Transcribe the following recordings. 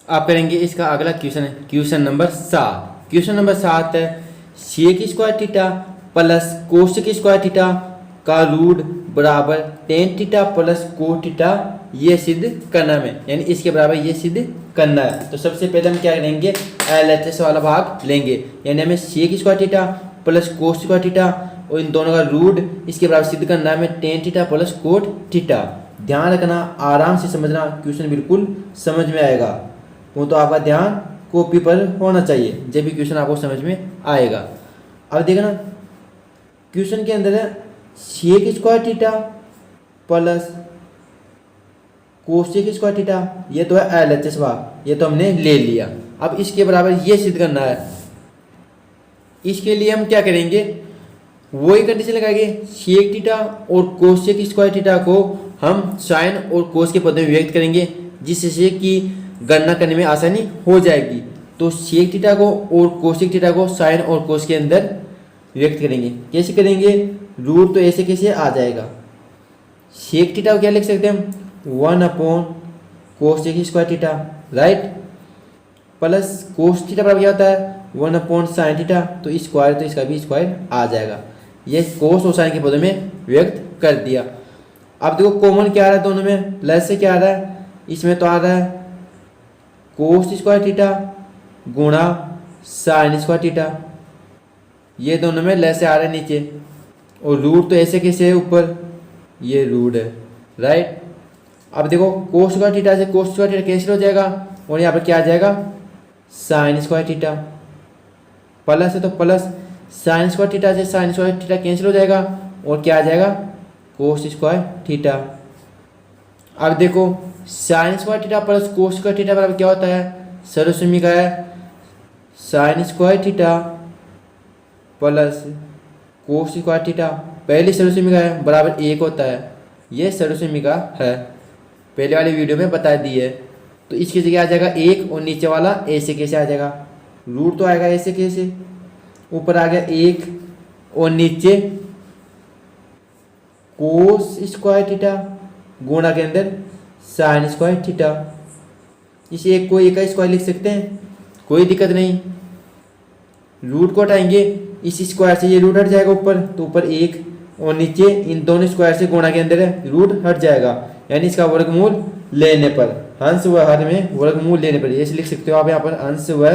आप करेंगे इसका अगला question, question number 7। Question number 7 है sec square theta plus cosec square theta का रूट बराबर tan theta plus cot theta ये सिद्ध करना है, यानी इसके बराबर ये सिद्ध करना है। तो सबसे पहले हम क्या करेंगे, LHS वाला भाग लेंगे, यानी हमें sec square theta plus cos square theta और इन दोनों का रूट इसके बराबर सिद्ध करना है हमें ten theta plus cot theta. ध्यान रखना, आराम से समझना, क्वेश्चन बिल्कुल समझ में आएगा। तो आपका ध्यान कॉपी पर होना चाहिए जब भी क्वेश्चन आपको समझ में आएगा। अब देखना क्वेश्चन के अंदर है sec square theta plus cosec square theta, ये तो है LHS भाग, ये तो हमने ले लिया। अब इसके बराबर ये सिद्ध करना है। इसके लिए हम क्या करेंगे, वही कंडीशन लगाएंगे, सेक थीटा और कोसेक स्क्वायर थीटा को हम साइन और कोस के पद में व्यक्त करेंगे, जिससे कि गणना करने में आसानी हो जाएगी। तो सेक थीटा को और कोसेक थीटा को साइन और कोस के अंदर व्यक्त करेंगे। कैसे करेंगे, रूट तो ऐसे कैसे आ जाएगा, सेक थीटा को क्या लिख सकते हैं हम, 1 cosec square theta, right, plus cos theta बराबर क्या होता है 1 साइन थीटा, तो स्क्वायर, तो इसका भी स्क्वायर आ जाएगा। ये कोस और साइन के पदों में व्यक्त कर दिया। अब देखो कॉमन क्या आ रहा है दोनों में, प्लस से क्या आ रहा है, इसमें तो आ रहा है कोस स्क्वायर थीटा गुणा साइन स्क्वायर थीटा, ये दोनों में लेस से आ रहा है नीचे, और रूट तो ऐसे कैसे है ऊपर, ये रूट है, राइट। अब देखो कोस स्क्वायर थीटा से कोस स्क्वायर थीटा कैंसिल हो जाएगा, और यहाँ पर क्या आ जाएगा साइन स्क्वायर थीटा, प्लस है तो प्लस साइन स्क्वायर थीटा से साइन स्क्वायर थीटा कैंसिल हो जाएगा, और क्या आ जाएगा कोस स्क्वायर थीटा। अब देखो sine square theta plus cos square theta बराबर क्या होता है, सर्वसम्मिका है sign square theta plus cos square theta, पहली सर्वसम्मिका है बराबर 1 होता है, ये सर्वसम्मिका है, पहले वाली वीडियो में बता दी है। तो इसकी जगह आ जाएगा 1 और नीचे वाला ऐसे कैसे आ जाएगा, रूट तो आएगा ऐसे कैसे, ऊपर आ गया 1 और नीचे कोस स्क्वायर थीटा गुणा के अंदर साइन स्क्वायर थीटा। इस एक को एक का स्क्वायर लिख सकते हैं, कोई दिक्कत नहीं। रूट को हटाएंगे, इस स्क्वायर से ये रूट हट जाएगा ऊपर, तो ऊपर 1 और नीचे इन दोनों स्क्वायर से गुणा के अंदर है रूट हट जाएगा, यानी इसका वर्गमूल लेने पर, अंश व हर में वर्गमूल लेने पर, ऐसे लिख सकते हो आप यहाँ पर, अंश व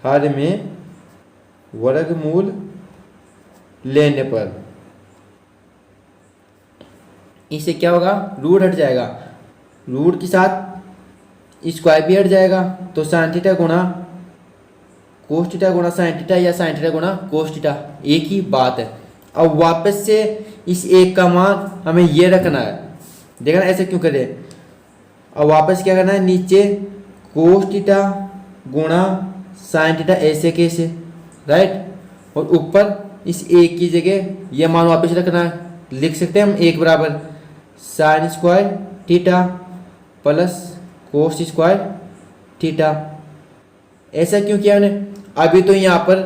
हर में वर्गमूल लेने पर इससे क्या होगा, रूट हट जाएगा, रूट के साथ स्क्वायर भी हट जाएगा, तो साइन थीटा गुणा कोस थीटा गुणा साइन थीटा या साइन थीटा गुणा कोस थीटा एक ही बात है। अब वापस से इस एक का मान हमें ये रखना है, देखना ऐसे क्यों करें। अब वापस क्या करना है, नीचे कोस थीटा गुणा साइन थीटा ऐसे कैसे, राइट, और ऊपर इस एक की जगह ये मान वापस रखना है, लिख सकते हैं हम 1 बराबर sign square theta plus cos square theta. ऐसा क्यों किया हमने, अभी तो यहाँ पर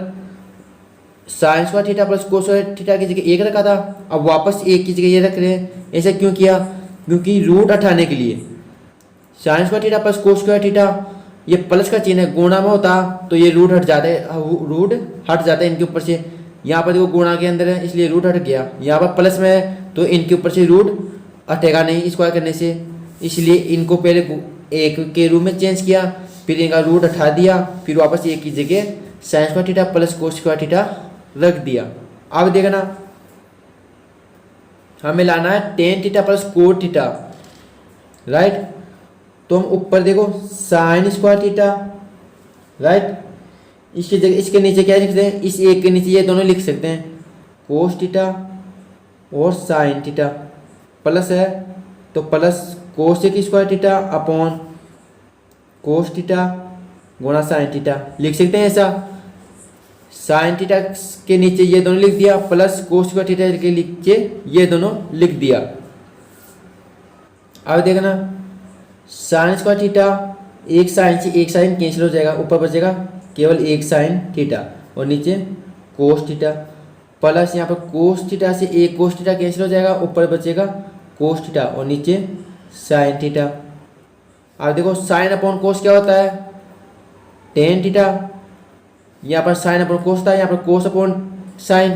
sign square theta plus cos square theta की जगह 1 रखा था, अब वापस 1 की जगह ये रख रहे हैं। ऐसा क्यों किया, क्योंकि रूट हटाने के लिए, sign square theta plus cos square theta, ये प्लस का चिन्ह है, गुणा में होता तो ये रूट हट जाता है, रूट हट जाता है इनके ऊपर से। यहाँ पर देखो गुणा के अंदर है इसलिए रूट हट गया, यहाँ पर प्लस में है तो इनके ऊपर से रूट हटेगा नहीं स्क्वायर करने से, इसलिए इनको पहले 1 के रूप में चेंज किया, फिर इनका रूट हटा दिया, फिर वापस 1 की जगह sine square theta plus cos square theta रख दिया। अब देखना हमें लाना है ten theta plus cot theta, right, तो हम ऊपर देखो साइन स्क्वायर थीटा, राइट, इसकी जगह इसके नीचे क्या लिख सकते हैं, इस एक के नीचे ये दोनों लिख सकते हैं कोस थीटा और साइन थीटा, प्लस है तो plus cosec square theta upon cos theta गुणा साइन थीटा लिख सकते हैं ऐसा। साइन थीटा के नीचे ये दोनों लिख दिया, प्लस कोस स्क्वायर थीटा के नीचे ये दोनों लिख दिया। अब देखना साइन स्क्वायर थीटा, एक साइन से एक साइन कैंसिल हो जाएगा, ऊपर बचेगा केवल एक साइन थीटा और नीचे कोस थीटा, प्लस यहाँ पर कोस थीटा से एक कोस थीटा कैंसिल हो जाएगा, ऊपर बचेगा कोस थीटा और नीचे साइन थीटा। अब देखो साइन अपॉन कोस क्या होता है, टेन थीटा। यहाँ पर साइन अपॉन कोस था, यहाँ पर कोस अपॉन साइन,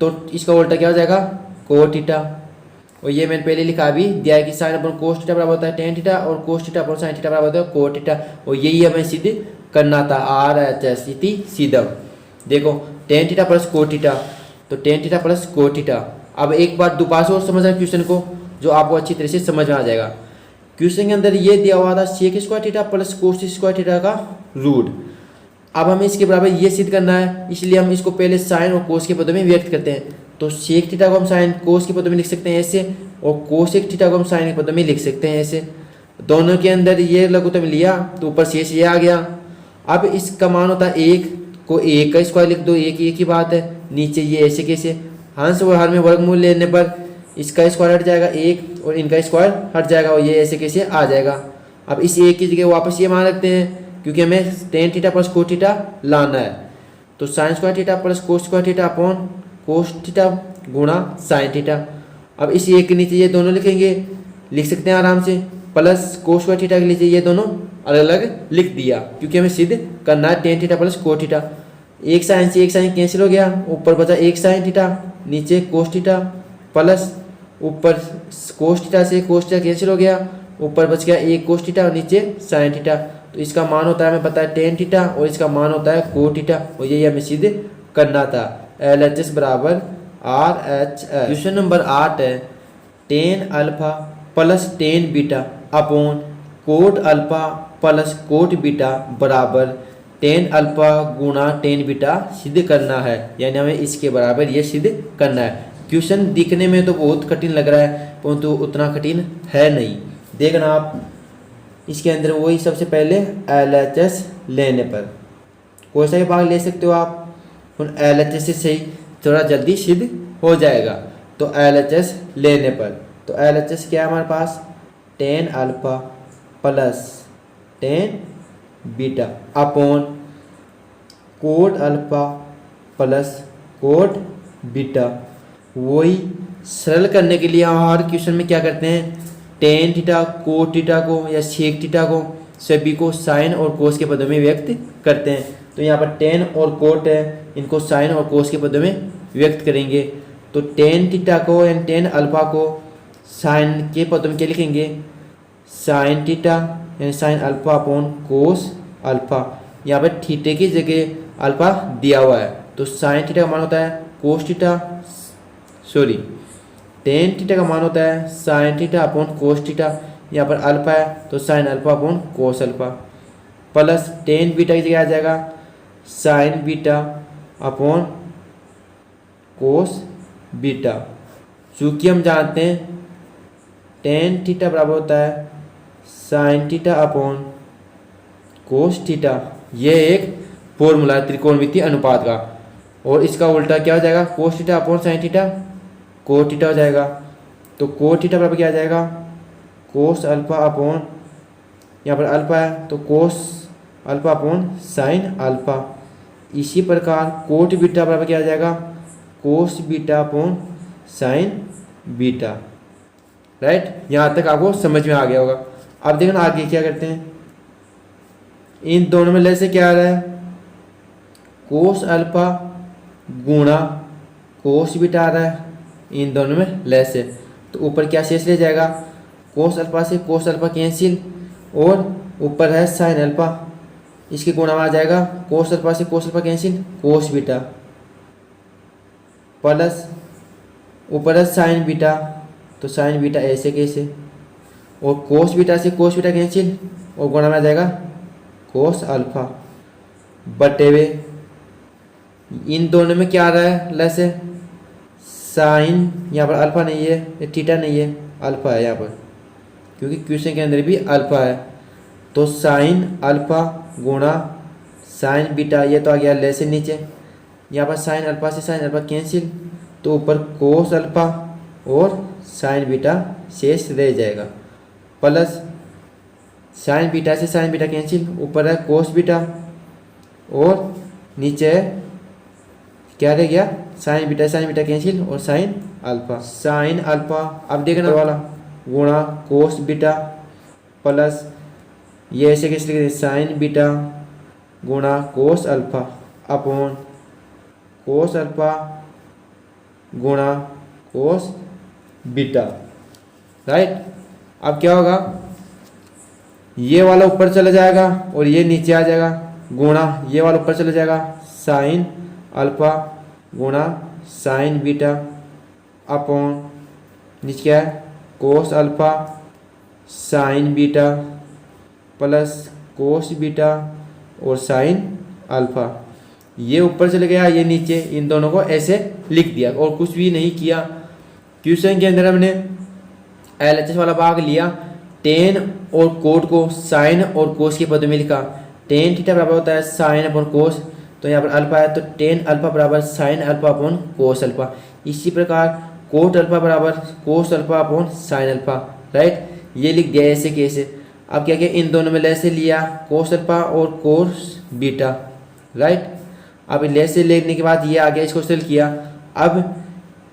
तो इसका उल्टा क्या हो जाएगा, कोट थीटा। और ये मैंने पहले लिखा भी दिया है कि साइन अपॉन कोस थीटा बराबर होता है टेन थीटा और cos theta upon sine theta बराबर होता है कोट थीटा। और यही हमें सिद्ध करना था, RHS इति सीधम। देखो tan theta plus cot theta, तो tan theta plus cot theta. अब एक बार दोबारा से और समझना क्वेश्चन को, जो आपको अच्छी तरह से समझ में आ जाएगा। क्वेश्चन के अंदर ये दिया हुआ था sec square theta plus cos square theta का रूट। अब हमें इसके बराबर ये सिद्ध करना है, इसलिए हम इसको पहले साइन और कोस के पदों में व्यक्त करते हैं। तो सेक थीटा को हम साइन कोस के पदों में लिख सकते हैं ऐसे, और कोसेक थीटा को हम साइन के पदों में लिख सकते हैं ऐसे। दोनों के अंदर ये लघुत्तम लिया तो ऊपर शेष ये आ गया। अब इसका मान होता है एक, को एक का स्क्वायर लिख दो, एक ही बात है। नीचे ये ऐसे कैसे, हंस और हर में वर्गमूल लेने पर इसका स्क्वायर हट जाएगा एक और इनका स्क्वायर हट जाएगा, और ये ऐसे कैसे आ जाएगा। अब इस एक की जगह वापस ये मान रखते हैं, क्योंकि हमें ten theta plus cos theta लाना है। तो sign square theta plus cos square theta upon cos theta गुणा साइन थीटा। अब इस एक के नीचे ये दोनों लिखेंगे, लिख सकते हैं आराम से, प्लस कोस स्क्वायर थीटा के नीचे ये दोनों अलग अलग लिख दिया, क्योंकि हमें सिद्ध करना है ten theta plus cos theta. एक साइन से एक साइन कैंसिल हो गया, ऊपर बचा एक साइन थीटा, नीचे कोस थीटा, प्लस ऊपर कोस थीटा से कोस थीटा कैंसिल हो गया, ऊपर बच गया एक कोस थीटा और नीचे साइन थीटा। तो इसका मान होता है हमें पता है टेन थीटा और इसका मान होता है कोट थीटा, और यही हमें सिद्ध करना था। LHS बराबर RHS। क्वेश्चन नंबर 8 है, ten alpha plus tan beta upon cot alpha plus cot beta बराबर टेन अल्फा गुणा टेन बीटा सिद्ध करना है, यानी हमें इसके बराबर ये सिद्ध करना है। क्वेश्चन दिखने में तो बहुत कठिन लग रहा है, परंतु उतना कठिन है नहीं। देखना आप इसके अंदर वही सबसे पहले LHS लेने पर कोई सा भी भाग ले सकते हो आप, उन LHS से सही थोड़ा जल्दी सिद्ध हो जाएगा। तो LHS लेने पर, तो LHS क्या है हमारे पास, tan alpha plus tan beta upon cot alpha plus cot beta. वही सरल करने के लिए हम हर क्वेश्चन में क्या करते हैं, टेन थीटा कोट थीटा को या सेक थीटा को सभी को साइन और कोस के पदों में व्यक्त करते हैं। तो यहाँ पर टेन और कोट है, इनको साइन और कोस के पदों में व्यक्त करेंगे। तो टेन थीटा को यानी टेन अल्फा को साइन के पदों में क्या लिखेंगे, साइन थीटा यानी sine alpha upon cos alpha. यहाँ पर थीटे की जगह अल्फा दिया हुआ है, तो साइन थीटा का मान होता है cos theta, sorry tan theta का मान होता है sine theta upon cos theta. यहाँ पर अल्फा है तो sine alpha upon cos alpha, plus tan beta की जगह आ जाएगा sign beta upon cos beta. चूँकि हम जानते हैं टेन थीटा बराबर होता है sine theta upon cos theta, ये एक फॉर्मूला है त्रिकोणमितीय अनुपात का, और इसका उल्टा क्या हो जाएगा, cos theta upon sine theta cot theta हो जाएगा। तो कोट थीटा बराबर क्या आ जाएगा, कोस अल्फा अपॉन, यहाँ पर अल्फा है तो cos alpha upon sine alpha. इसी प्रकार कोट बीटा बराबर क्या आ जाएगा, cos beta upon sine beta. Right, यहाँ तक आपको समझ में आ गया होगा। अब देखना आगे क्या करते हैं, इन दोनों में ले से क्या आ रहा है, कोस अल्फा गुणा कोस बीटा आ रहा है, इन दोनों में लेस है। तो ऊपर क्या शेष रह जाएगा, कोस अल्फा से कोस अल्फा कैंसिल, और ऊपर है साइन अल्फा, इसके गुणा में आ जाएगा कोस अल्फा से cos alpha cancel cos beta, plus ऊपर है साइन बीटा, तो साइन बीटा ऐसे कैसे, और कोस बीटा से कोस बीटा कैंसिल और गुणा में आ जाएगा कोस अल्फा बटे हुए, इन दोनों में क्या आ रहा है, लेस है, साइन, यहाँ पर अल्फा नहीं है, ये थीटा नहीं है, अल्फा है यहाँ पर, क्योंकि क्वेश्चन के अंदर भी अल्फा है। तो साइन अल्फा गुणा साइन बीटा, ये तो आ गया लेस है नीचे, यहाँ पर साइन अल्फा से साइन अल्फा कैंसिल, तो ऊपर कोस अल्फा और साइन बीटा शेष रह जाएगा, प्लस साइन बीटा से साइन बीटा कैंसिल, ऊपर है कोस बीटा और नीचे है क्या रह गया, साइन बीटा कैंसिल और साइन अल्फा। अब देखने वाला गुणा कोस बीटा प्लस ये ऐसे कैसे लिखते हैं, साइन बीटा गुणा cos alpha upon cos alpha गुणा कोस बीटा, राइट। अब क्या होगा, ये वाला ऊपर चला जाएगा और ये नीचे आ जाएगा, गुणा ये वाला ऊपर चला जाएगा, साइन अल्फा गुणा साइन बीटा अपॉन नीचे क्या है, cos alpha sign beta plus cos beta और साइन अल्फा। ये ऊपर चले गया, ये नीचे, इन दोनों को ऐसे लिख दिया और कुछ भी नहीं किया। क्वेश्चन के अंदर हमने LHS वाला भाग लिया, टेन और कोट को साइन और कोस के पदों में लिखा। टेन थीटा बराबर होता है साइन अपॉन कोस, तो यहाँ पर अल्फा है तो टेन अल्फा बराबर sine alpha upon cos alpha. इसी प्रकार कोट अल्फा बराबर cos alpha upon sine alpha, right. ये लिख दिया ऐसे कैसे। अब क्या किया, इन दोनों में लेसे लिया कोस अल्फा और कोस बीटा, राइट। अब लेसे लेने के बाद ये आ गया, इसको सेल किया। अब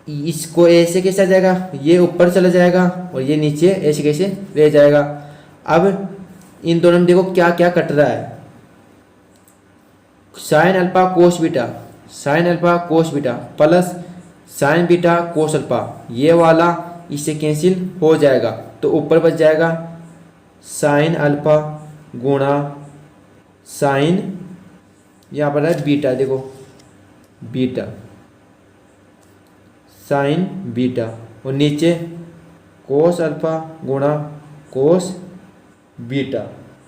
इसको ऐसे कैसे आ जाएगा, ये ऊपर चला जाएगा और ये नीचे ऐसे कैसे रह जाएगा। अब इन दोनों में देखो क्या क्या कट रहा है, sine alpha cos beta, sine alpha cos beta plus sign beta cos alpha, ये वाला इससे कैंसिल हो जाएगा तो ऊपर बच जाएगा साइन अल्फा गुणा साइन, यहाँ पर है बीटा, देखो बीटा साइन बीटा और नीचे कोस अल्फा गुणा कोस बीटा।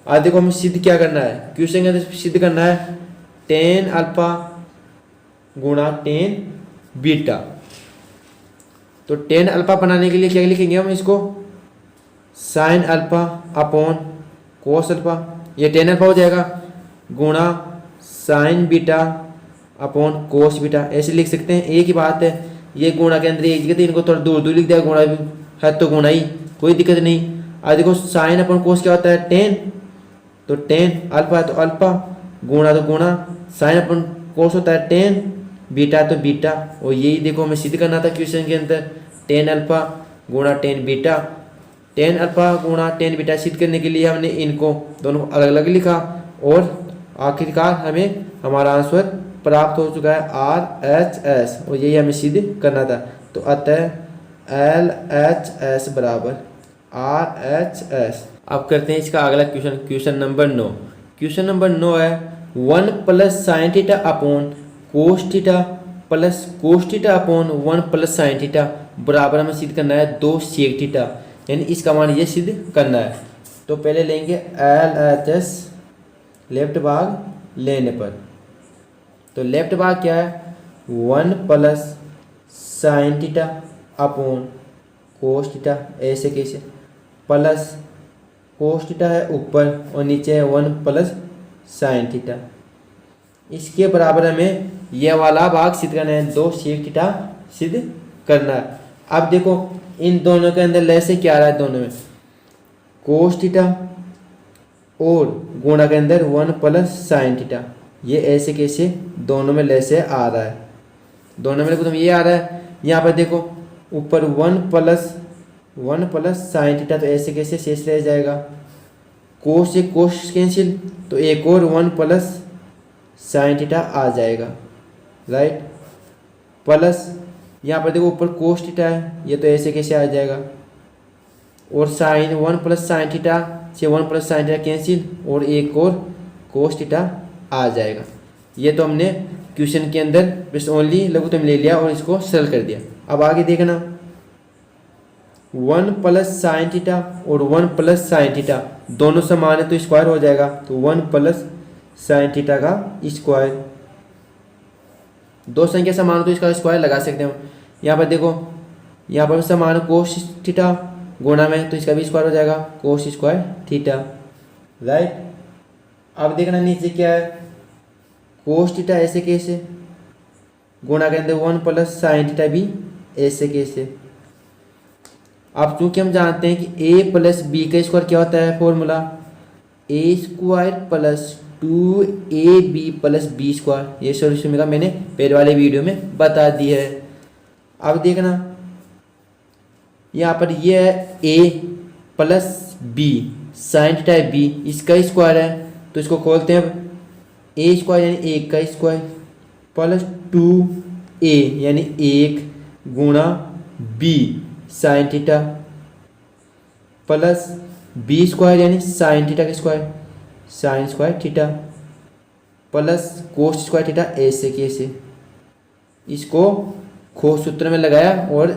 आज देखो हमें सिद्ध क्या करना है, क्वेश्चन के अंदर सिद्ध करना है टेन अल्फा गुणा टेन बीटा। तो टेन अल्फा बनाने के लिए क्या लिखेंगे हम, इसको sine alpha upon cos alpha, ये टेन अल्फा हो जाएगा, गुणा sign beta upon cos beta, ऐसे लिख सकते हैं। एक ही बात है, ये गुणा के अंदर एक जगह, इनको थोड़ा दूर दूर लिख दिया, गुणा भी है तो गुणा ही, कोई दिक्कत नहीं। अब देखो साइन अपॉन कोस क्या होता है, टेन, तो टेन अल्फा है तो अल्फा, गुणा तो गुणा, साइन अपॉन कोस होता है टेन, बीटा तो बीटा। और यही देखो हमें सिद्ध करना था क्वेश्चन के अंदर, टेन अल्फा गुणा टेन बीटा। टेन अल्फा गुणा टेन बीटा सिद्ध करने के लिए हमने इनको दोनों अलग अलग लिखा और आखिरकार हमें हमारा आंसर प्राप्त हो चुका है RHS, और यही हमें सिद्ध करना था। तो अतः LHS बराबर RHS। अब करते हैं इसका अगला question, question number 9। Question number 9 है 1 प्लस साइन थीटा अपॉन कोस theta plus cos theta upon 1 plus sine theta बराबर हमें सिद्ध करना है 2 सेक थीटा, यानी इसका मान ये सिद्ध करना है। तो पहले लेंगे LHS लेफ्ट भाग लेने पर, तो लेफ्ट भाग क्या है 1 plus sine theta upon cos theta, ऐसे कैसे, प्लस कोस थीटा है ऊपर और नीचे है 1 प्लस साइन थीटा। इसके बराबर हमें यह वाला भाग सिद्ध करना है, 2 सेक थीटा सिद्ध करना है। अब देखो इन दोनों के अंदर लेसे क्या आ रहा है, दोनों में कोस थीटा और गुणा के अंदर 1 प्लस साइन थीटा, ये ऐसे कैसे दोनों में लेसे आ रहा है, दोनों में देखो ये आ रहा है। यहाँ पर देखो ऊपर 1 प्लस साइन थीटा, तो ऐसे कैसे शेष रह जाएगा, कोस से कोस कैंसिल, तो एक और 1 प्लस साइन थीटा आ जाएगा, राइट। प्लस यहाँ पर देखो ऊपर कोस थीटा है, ये तो ऐसे कैसे आ जाएगा, और साइन 1 प्लस साइन थीटा से 1 प्लस साइन थीटा कैंसिल और एक और कोस थीटा आ जाएगा। ये तो हमने क्वेश्चन के अंदर बस ओनली लघुत्तम ले लिया और इसको सरल कर दिया। अब आगे देखना 1 प्लस साइन थीटा और 1 प्लस साइन थीटा दोनों समान है तो स्क्वायर हो जाएगा, तो 1 प्लस साइन थीटा का स्क्वायर, दो संख्या समान हो तो इसका स्क्वायर लगा सकते हैं हम। यहाँ पर देखो यहाँ पर समान कोस थीटा गुणा में, तो इसका भी स्क्वायर हो जाएगा कोस स्क्वायर थीटा, राइट। अब देखना नीचे क्या है, कोस थीटा ऐसे कैसे, गुणा के अंदर 1 प्लस साइन थीटा भी ऐसे कैसे। अब चूंकि हम जानते हैं कि a प्लस बी का स्क्वायर क्या होता है, formula a square plus 2ab plus B square, ये सॉल्यूशन का मैंने पहले वाले वीडियो में बता दी है। अब देखना यहाँ पर ये है a plus B sine theta है बी, इसका स्क्वायर है तो इसको खोलते हैं अब। ए स्क्वायर यानी 1 का स्क्वायर प्लस 2a यानी 1 गुणा B sine theta plus B square यानी साइन थीटा का square sine square theta plus cos square theta ऐसे के ऐसे। इसको सूत्र में लगाया और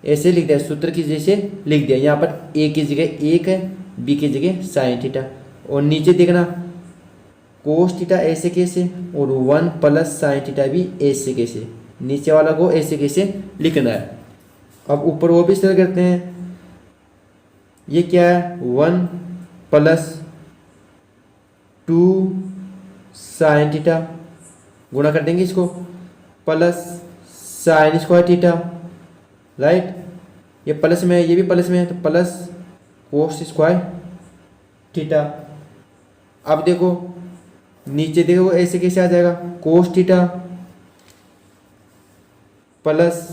ऐसे लिख दिया, सूत्र की जैसे लिख दिया। यहाँ पर ए की जगह 1 है, बी की जगह साइन थीटा, और नीचे देखना कोस थीटा ऐसे कैसे और 1 प्लस साइन थीटा भी ऐसे कैसे। नीचे वाला को ऐसे कैसे लिखना है। अब ऊपर वो भी इस तरह करते हैं। ये क्या है 1 प्लस 2 साइन थीटा गुणा कर देंगे इसको plus sine square theta, right. ये प्लस में है, ये भी प्लस में है तो प्लस कोस स्क्वायर थीटा। अब देखो नीचे देखो ऐसे कैसे आ जाएगा cos theta plus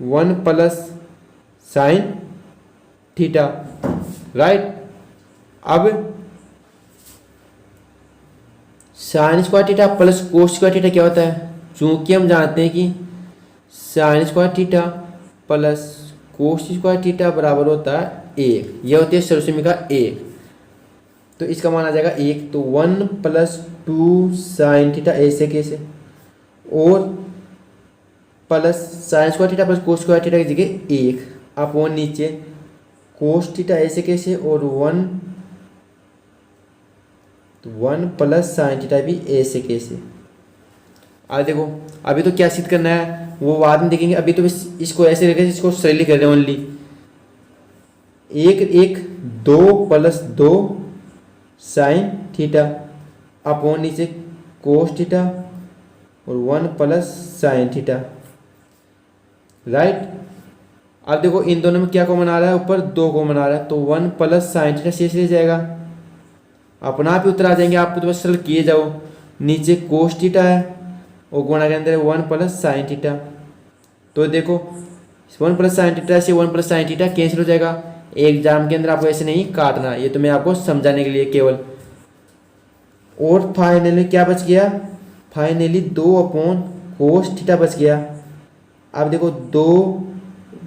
1 plus sine theta, right. अब sine square theta plus cos square theta क्या होता है, चूंकि हम जानते हैं कि sine square theta plus cos square theta बराबर होता है 1, यह होती है सरसमीका 1, तो इसका मान आ जाएगा 1। तो 1 प्लस 2 साइन थीटा ऐसे कैसे और plus sine square theta plus cos square theta की जगह 1 अपॉन नीचे कोस थीटा ऐसे कैसे और 1 प्लस साइन थीटा भी ऐसे कैसे। अब देखो अभी तो क्या सिद्ध करना है वो बाद में देखेंगे, अभी तो इसको ऐसे रखें, इसको सरली कर रहे हैं only. 1 2 plus 2 sine theta upon नीचे कोस थीटा और 1 प्लस साइन थीटा, राइट। अब देखो इन दोनों में क्या कॉमन आ रहा है, ऊपर 2 कॉमन आ रहा है, तो 1 प्लस साइन थीटा शेष रह जाएगा, अपना आप ही उत्तर आ जाएंगे। आप तो बस सरल किए जाओ। नीचे कोस थीटा है और गुणा के अंदर 1 प्लस साइन थीटा, तो देखो 1 प्लस साइन थीटा से 1 प्लस साइन थीटा कैंसिल हो जाएगा। एग्जाम के अंदर आपको ऐसे नहीं काटना, ये तो मैं आपको समझाने के लिए केवल। और फाइनली क्या बच गया, फाइनली 2 अपॉन कोस थीटा बच गया। अब देखो 2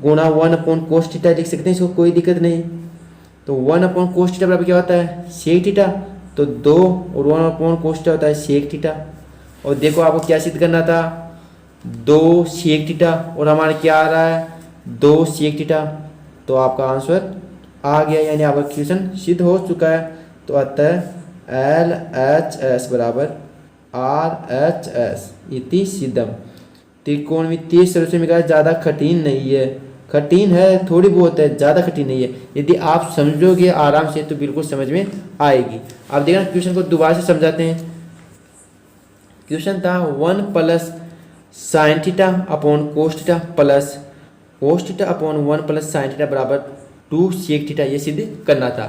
गुणा 1 अपॉन कोस थीटा लिख सकते हैं, इसको कोई दिक्कत नहीं। तो 1 अपॉन कोस थीटा बराबर क्या होता है सेक थीटा, तो 2 और 1 अपॉन कोस थीटा होता है सेक थीटा। और देखो आपको क्या सिद्ध करना था 2 सेक थीटा और हमारा क्या आ रहा है 2 सेक थीटा, तो आपका आंसर आ गया, यानी आपका क्वेश्चन सिद्ध हो चुका है। तो अतः LHS बराबर RHS इति सिद्धम। त्रिकोणमितीय सरसमीका ज़्यादा कठिन नहीं है, कठिन है थोड़ी बहुत है, ज़्यादा कठिन नहीं है। यदि आप समझोगे आराम से तो बिल्कुल समझ में आएगी। अब देखना क्वेश्चन को दोबारा से समझाते हैं। क्वेश्चन था 1 प्लस साइन थीटा अपॉन कोस theta plus cos theta upon 1 plus sine theta बराबर 2 सेक थीटा, ये सिद्ध करना था।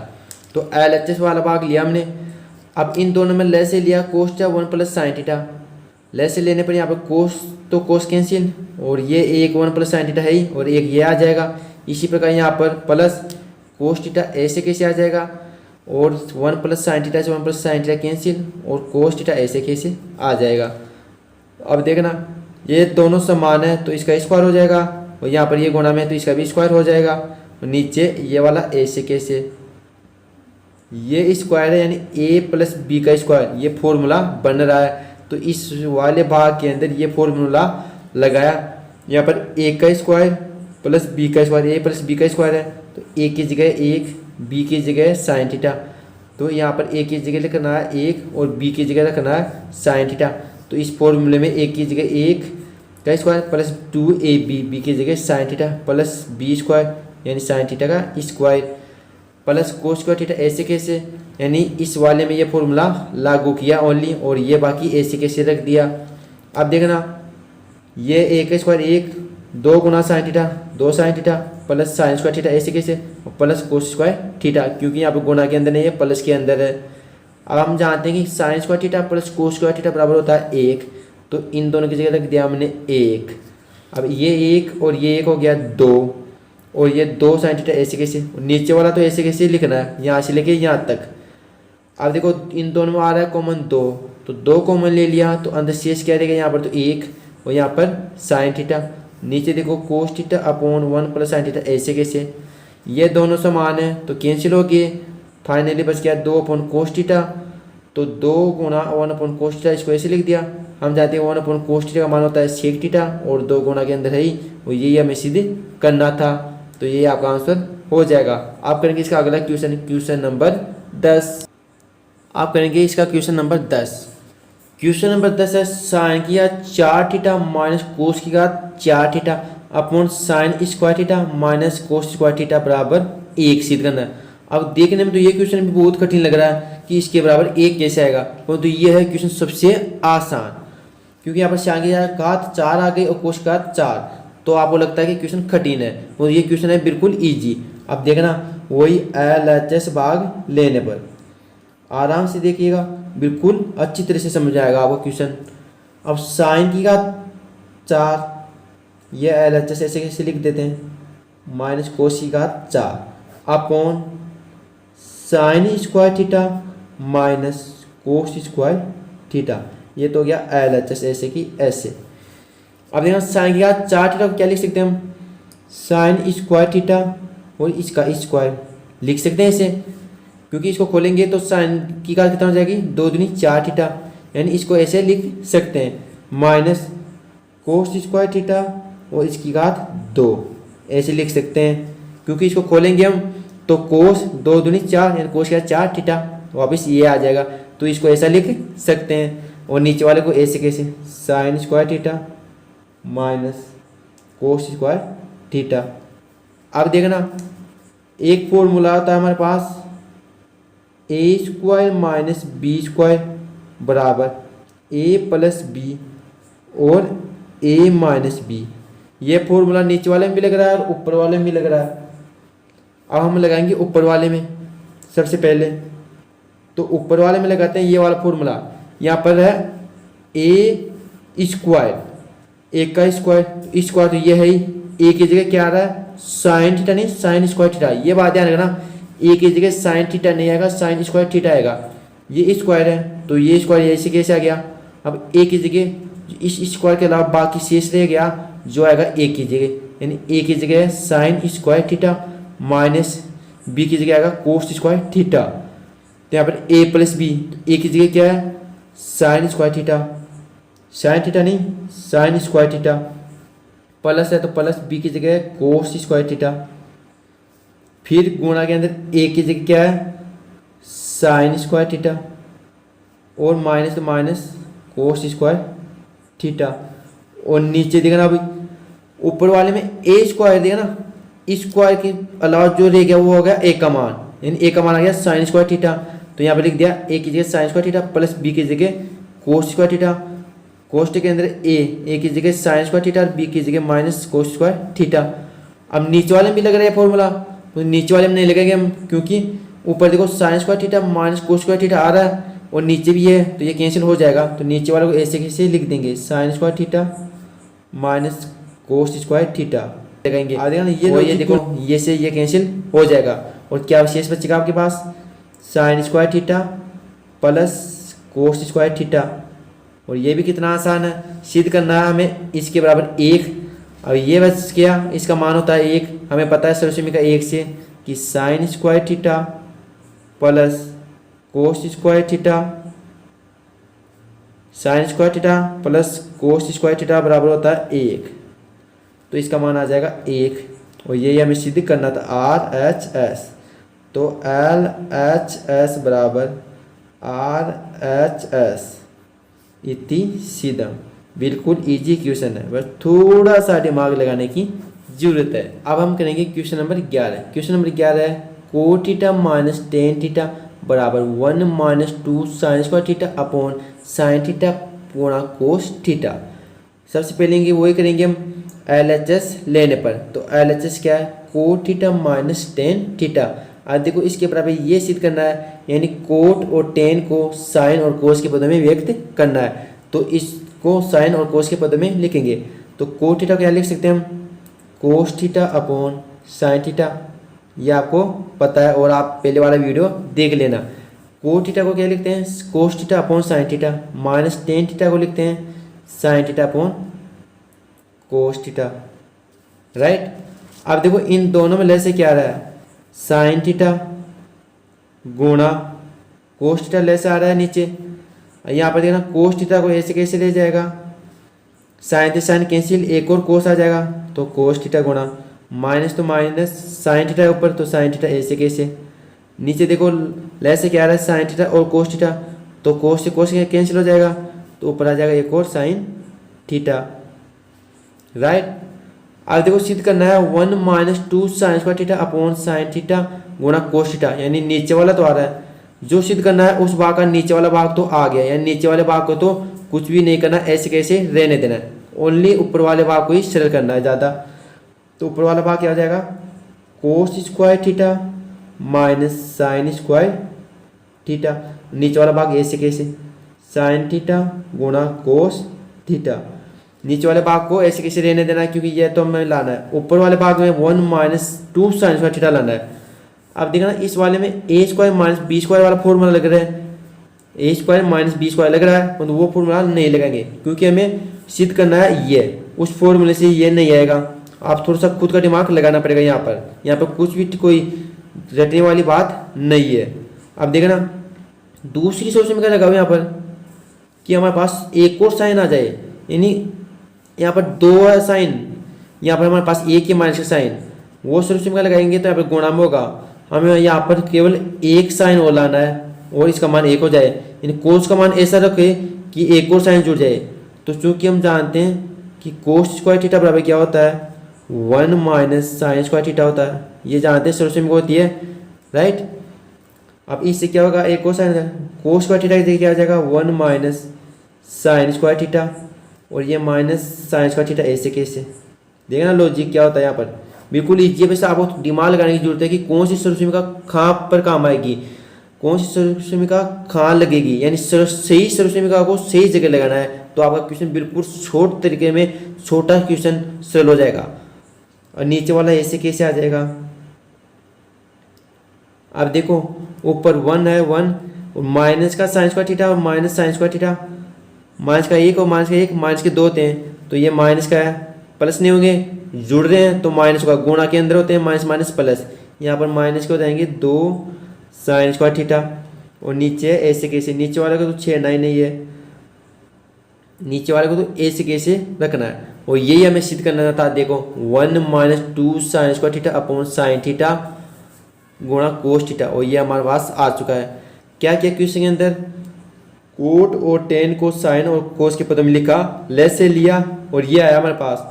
तो LHS वाला भाग लिया हमने। अब इन दोनों में ले से लिया cos theta 1 plus sine theta, ले से लेने पर यहाँ पर कोस तो कोस कैंसिल और ये एक 1 प्लस साइन थीटा है ही और एक ये आ जाएगा। इसी प्रकार यहाँ पर प्लस कोस थीटा ऐसे कैसे आ जाएगा और 1 प्लस साइन थीटा से 1 प्लस साइन थीटा कैंसिल और कोस थीटा ऐसे कैसे आ जाएगा। अब देखना ये दोनों समान है तो इसका स्क्वायर हो जाएगा और यहाँ पर ये गुणा में तो इसका भी स्क्वायर हो जाएगा। और नीचे ये वाला ऐसे कैसे, ये स्क्वायर है यानी a प्लस बी का स्क्वायर, ये फॉर्मूला बन रहा है। तो इस वाले भाग के अंदर ये फॉर्मूला लगाया, यहाँ पर a का स्क्वायर प्लस बी का स्क्वायर, a प्लस बी का स्क्वायर है तो a की जगह 1, b की जगह साइन थीटा। तो यहाँ पर a की जगह रखना है 1 और b की जगह रखना है साइन थीटा। तो इस फॉर्मूले में a की जगह 1 का स्क्वायर प्लस 2ab, b की जगह sign theta plus b square यानी साइन थीटा का square plus cos square theta ऐसे कैसे, यानी इस वाले में ये फॉर्मूला लागू किया ओनली और ये बाकी ऐसे कैसे रख दिया। अब देखना ये a का स्क्वायर 1 2 गुना sine theta 2 sine theta plus sine square theta ऐसे कैसे प्लस कोस स्क्वायर थीटा, क्योंकि यहाँ पर गुना के अंदर नहीं है प्लस के अंदर है। अब हम जानते हैं कि sine square theta plus cos square theta बराबर होता है 1, तो इन दोनों की जगह रख दिया हमने 1। अब ये 1 और ये 1 हो गया 2 और ये 2 साइन थीटा ऐसे कैसे, नीचे वाला तो ऐसे कैसे लिखना है, यहाँ से लेके यहाँ तक। अब देखो इन दोनों में आ रहा है कॉमन 2, तो 2 कॉमन ले लिया तो अंदर शेष क्या रहेगा, यहाँ पर तो 1 और यहाँ पर साइन थीटा। नीचे देखो cos theta upon 1 plus sine theta ऐसे कैसे, ये दोनों समान है तो कैंसिल हो गए। फाइनली बच गया 2 अपॉन कोस थीटा, तो 2 गुणा 1 अपॉन कोस थीटा, इसको ऐसे लिख दिया। हम जानते हैं 1 अपॉन कोस थीटा का मान होता है सेक थीटा और 2 गुणा के अंदर है ही, और यही हमें सीधे करना था, तो ये आपका आंसर हो जाएगा। आप करेंगे इसका अगला क्वेश्चन, क्वेश्चन नंबर 10। आप करेंगे इसका क्वेश्चन नंबर 10। क्वेश्चन नंबर 10 है साइन की घात 4 थीटा माइनस कोस की घात 4 theta upon sine square theta minus cos square theta बराबर 1 सिद्ध करना है। अब देखने में तो ये क्वेश्चन भी बहुत कठिन लग रहा है कि इसके बराबर 1 कैसे आएगा, परंतु ये है क्वेश्चन सबसे आसान, क्योंकि यहाँ पर साइन की घात 4 आ गई और कोस की घात 4, तो आपको लगता है कि क्वेश्चन कठिन है, तो ये क्वेश्चन है बिल्कुल ईजी। अब देखना वही LHS भाग लेने पर आराम से देखिएगा, बिल्कुल अच्छी तरह से समझ आएगा आपको क्वेश्चन। अब साइन की घात 4, ये LHS ऐसे कैसे लिख देते हैं माइनस कोस की घात 4 upon sine square theta minus cos square theta, ये तो हो गया LHS ऐसे की ऐसे। अब देखना साइन की घात 4 थीटा को क्या लिख सकते हैं हम, साइन स्क्वायर थीटा और इसका स्क्वायर लिख सकते हैं ऐसे, क्योंकि इसको खोलेंगे तो साइन की घात कितना हो जाएगी 2 दूनी 4 थीटा, यानी इसको ऐसे लिख सकते हैं माइनस कोस स्क्वायर थीटा और इसकी घात 2 ऐसे लिख सकते हैं, क्योंकि इसको खोलेंगे हम तो कोस 2 दूनी 4 यानी कोस की घात 4 थीटा, वापस ये आ जाएगा, तो इसको ऐसा लिख सकते हैं। और नीचे वाले को ऐसे कैसे, sign square theta minus cos square theta. अब देखना एक फॉर्मूला होता है हमारे पास ए स्क्वायर माइनस बी स्क्वायर बराबर ए प्लस बी और ए माइनस बी, ये फॉर्मूला नीचे वाले में भी लग रहा है और ऊपर वाले में भी लग रहा है। अब हम लगाएंगे ऊपर वाले में सबसे पहले, तो ऊपर वाले में लगाते हैं ये वाला फॉर्मूला, यहाँ पर है ए स्क्वायर, एक का स्क्वायर, स्क्वायर तो ये है ही, ए की जगह क्या आ रहा है साइन थीटा नहीं साइन स्क्वायर थीटा, ये बात ध्यान रखना, ए की जगह साइन थीटा नहीं आएगा साइन स्क्वायर थीटा आएगा, ये स्क्वायर है तो ये स्क्वायर ऐसे कैसे आ गया। अब ए की जगह इस स्क्वायर के अलावा बाकी शेष रह गया जो आएगा ए की जगह, यानी ए की जगह sine square theta minus B की जगह आएगा कोस स्क्वायर थीटा, तो यहाँ पर ए प्लस बी, ए की जगह क्या है sign square theta, sine theta नहीं साइन स्क्वायर थीटा, प्लस है तो प्लस बी की जगह कोस स्क्वायर थीटा, फिर गुणा के अंदर ए की जगह क्या है साइन स्क्वायर थीटा और माइनस तो माइनस कोस स्क्वायर थीटा, और नीचे देखना अभी ऊपर वाले में ए स्क्वायर देगा ना, स्क्वायर के अलावा जो रह गया वो हो गया ए का मान, यानी ए का मान आ गया साइन स्क्वायर थीटा, तो यहाँ पे लिख दिया ए की जगह sine square theta plus B की जगह कोस स्क्वायर थीटा, कोस के अंदर ए की जगह साइन स्क्वायर थीटा और बी की जगह माइनस कोस स्क्वायर थीटा। अब नीचे वाले में भी लग रहा है फॉर्मूला, तो नीचे वाले में नहीं लगेंगे हम, क्योंकि ऊपर देखो sine square theta minus cos square theta आ रहा है और नीचे भी है, तो ये कैंसिल हो जाएगा, तो नीचे वाले को ऐसे कैसे लिख देंगे sign square theta minus cos square theta लगाएंगे। आ जाएगा ना ये देखो ये से ये कैंसिल हो जाएगा, और क्या शेष बचेगा आपके पास sine square theta plus cos square theta, और ये भी कितना आसान है, सिद्ध करना है हमें इसके बराबर 1। अब ये बच गया, इसका मान होता है 1, हमें पता है सरस्वती का 1 से कि sine square theta plus cos square theta, sign square theta plus cos square theta बराबर होता है 1, तो इसका मान आ जाएगा 1, और यही हमें सिद्ध करना था RHS, तो LHS बराबर RHS इतनी सीधा, बिल्कुल इजी क्वेश्चन है, बस थोड़ा सा दिमाग लगाने की जरूरत है। अब हम करेंगे क्वेश्चन नंबर 11। क्वेश्चन नंबर 11 है cot theta minus tan theta बराबर 1 minus 2 sign square theta upon sine theta पूरा कोस थीटा। सबसे पहले वही करेंगे हम LHS लेने पर, तो LHS क्या है cot theta minus tan theta. अब देखो इसके बराबर ये सिद्ध करना है, यानी कोट और टेन को साइन और कोस के पदों में व्यक्त करना है, तो इसको साइन और कोस के पदों में लिखेंगे। तो कोट थीटा क्या लिख सकते हैं हम cos theta upon sine theta, ये आपको पता है और आप पहले वाला वीडियो देख लेना। कोस थीटा को क्या लिखते हैं, cos theta upon sine theta, minus tan theta को लिखते हैं sine theta upon cos theta, right. अब देखो इन दोनों में लेस से क्या आ रहा है, साइन थीटा गुणा कोस थीटा लेस आ रहा है नीचे। यहाँ पर देखना कोस थीटा को ऐसे कैसे ले जाएगा, साइन से साइन कैंसिल, एक और कोस आ जाएगा तो कोस थीटा गुणा माइनस तो माइनस साइन थीटा ऊपर तो साइन थीटा ऐसे कैसे, नीचे देखो लेस से क्या आ रहा है साइन थीटा और कोस थीटा, तो कोस से कोस कैंसिल हो जाएगा तो ऊपर आ जाएगा एक और साइन थीटा, राइट। अब देखो सिद्ध करना है 1 minus 2 sign square theta upon sine theta गुणा कोस थीटा, यानी नीचे वाला तो आ रहा है, जो सिद्ध करना है उस भाग का नीचे वाला भाग तो आ गया, यानी नीचे वाले भाग को तो कुछ भी नहीं करना, ऐसे कैसे रहने देना है, ओनली ऊपर वाले भाग को ही सरल करना है ज़्यादा। तो ऊपर वाला भाग क्या हो जाएगा, कोस square theta minus sign square theta, नीचे वाला भाग ऐसे कैसे साइन थीटा गुणा कोस थीटा, नीचे वाले भाग को ऐसे कैसे रहने देना है क्योंकि ये तो हमें लाना है, ऊपर वाले भाग में 1 माइनस 2 साइन स्क्वायर थीटा लाना है। अब देखना इस वाले में ए स्क्वायर माइनस बी स्क्वायर वाला फॉर्मूला लग रहा है, ए स्क्वायर माइनस बी स्क्वायर लग रहा है, तो वो फॉर्मूला नहीं लगाएंगे क्योंकि हमें सिद्ध करना है ये, उस फॉर्मूले से ये नहीं आएगा, आप थोड़ा सा खुद का दिमाग लगाना पड़ेगा। यहाँ पर कुछ भी कोई रटने वाली बात नहीं है। अब देखना दूसरी सोल्यूशन में क्या लगाओ यहाँ पर कि हमारे पास एक और साइन आ जाए, यानी यहाँ पर दो है साइन, यहाँ पर हमारे पास एक ही माइनस का साइन, वो सोल्यूशन में लगाएंगे तो यहाँ पर गुणा में होगा, हमें यहाँ पर केवल एक साइन और लाना है और इसका मान एक हो जाए, यानी कोस का मान ऐसा रखे कि एक और साइन जुड़ जाए। तो चूंकि हम जानते हैं कि कोस स्क्वायर थीटा बराबर क्या होता है 1 माइनस साइन स्क्वायर थीटा होता है, ये जानते हैं सोल्यूशन में होती है, राइट। अब इससे क्या होगा, एक और साइन कोस स्क्वायर थीटा क्या आ जाएगा 1 माइनस साइन स्क्वायर थीटा, और ये माइनस साइन स्क्वायर थीटा ऐसे कैसे, देखना लॉजिक क्या होता है यहाँ पर, बिल्कुल ईजी है। वैसे आपको दिमाग लगाने की जरूरत है कि कौन सी सोल्यूशन का कहाँ पर काम आएगी, कौन सी सोल्यूशन का कहाँ लगेगी, यानी सही सोल्यूशन का आपको सही जगह लगाना है, तो आपका क्वेश्चन बिल्कुल शॉर्ट तरीके में छोटा क्वेश्चन सरल हो जाएगा। और नीचे वाला ऐसे कैसे आ जाएगा, अब देखो ऊपर 1 है 1 और माइनस का साइन स्क्वायर थीटा और minus sign square theta, minus का एक और माइनस का एक, माइनस के दो होते हैं तो ये माइनस का है, प्लस नहीं होंगे जुड़ रहे हैं तो माइनस का गुणा के अंदर होते हैं माइनस माइनस प्लस, यहाँ पर माइनस के हो जाएंगे 2 साइन स्क्वायर थीटा, और नीचे ऐसे कैसे, नीचे वाले को तो छेड़ना ही नहीं है, नीचे वाले को तो ऐसे कैसे रखना है, और यही हमें सिद्ध करना था। देखो 1 minus 2 sign square theta upon sine theta गुणा कोस थीटा, और ये हमारे पास आ चुका है। क्या क्या क्वेश्चन के अंदर कोट और टेन को साइन और कोस के पद में लिखा, लेस से लिया और ये आया हमारे पास।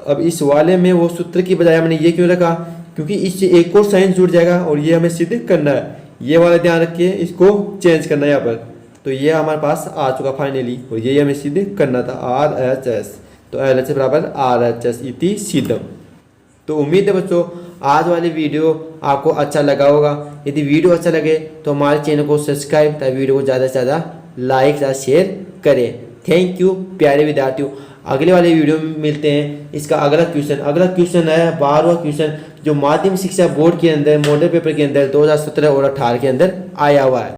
अब इस वाले में वो सूत्र की बजाय हमने ये क्यों रखा, क्योंकि इससे एक और साइन जुड़ जाएगा और ये हमें सिद्ध करना है, ये वाला ध्यान रख के इसको चेंज करना है यहाँ पर। तो ये हमारे पास आ चुका फाइनली, और ये हमें सिद्ध करना था RHS, तो LHS बराबर RHS इति सिद्धम। तो उम्मीद है बच्चों आज वाली वीडियो आपको अच्छा लगा होगा। यदि वीडियो अच्छा लगे तो हमारे चैनल को सब्सक्राइब तथा वीडियो को ज़्यादा से ज़्यादा लाइक या शेयर करें। थैंक यू प्यारे विद्यार्थियों, अगले वाले वीडियो में मिलते हैं। इसका अगला क्वेश्चन है 12वां क्वेश्चन, जो माध्यमिक शिक्षा बोर्ड के अंदर मॉडल पेपर के अंदर 2017 और 18 के अंदर आया हुआ है।